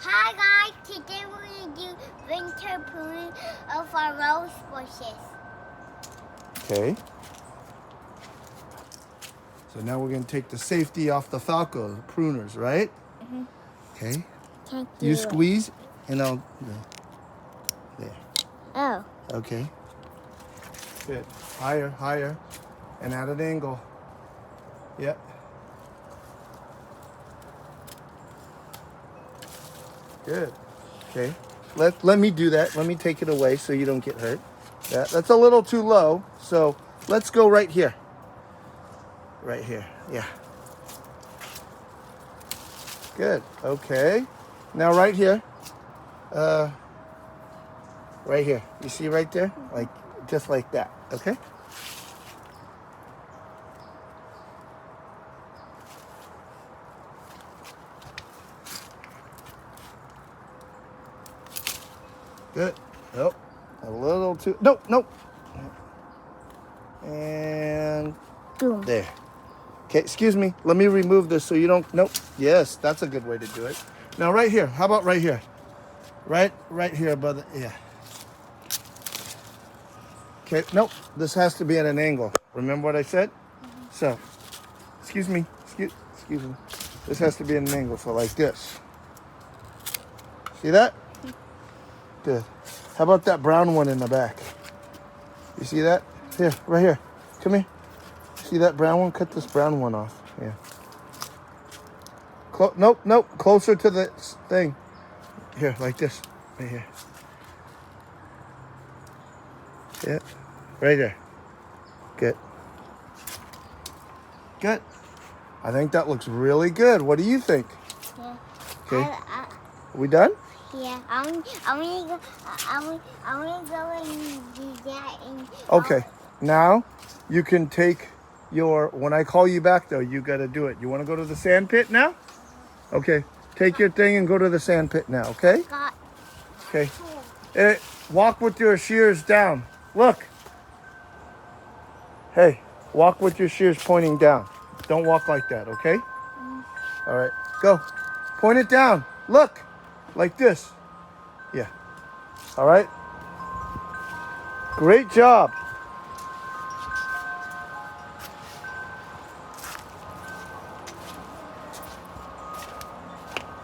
Hi guys, today we're going to do winter pruning of our rose bushes. Okay. So now we're going to take the safety off the falco pruners, right? Mm-hmm. Okay. Can't do You it. squeeze and I'll... There. Oh. Okay. Good. Higher, higher. And at an angle. Yep. Good. Okay. Let me do that. Let me take it away so you don't get hurt. That's a little too low. So let's go right here. Right here. Yeah. Good. Okay. Now right here. Right here. You see right there? Like just like that. Okay? Good. Nope. A little too. Nope. Nope. And Boom. there. Okay, excuse me. Let me remove this so you don't. Nope. Yes, that's a good way to do it. Now right here. How about right here? Right here above the. Yeah. Okay. Nope. This has to be at an angle. Remember what I said? Mm-hmm. So, excuse me. Excuse me. This has to be at an angle. So like this. See that? Good. How about that brown one in the back? You see that? Here, right here. Come here. See that brown one? Cut this brown one off. Yeah. Nope. Closer to the thing. Here, like this. Right here. Yeah. Right there. Good. Good. I think that looks really good. What do you think? Yeah. Okay. Are we done? Yeah. I'm gonna go and do that. Okay. Now you can take your. When I call you back, though, you got to do it. You want to go to the sand pit now? Okay. Take your thing and go to the sand pit now. Okay. Okay. Walk with your shears down. Look. Hey, walk with your shears pointing down. Don't walk like that, okay? All right, go. Point it down. Look, like this. Yeah. All right. Great job.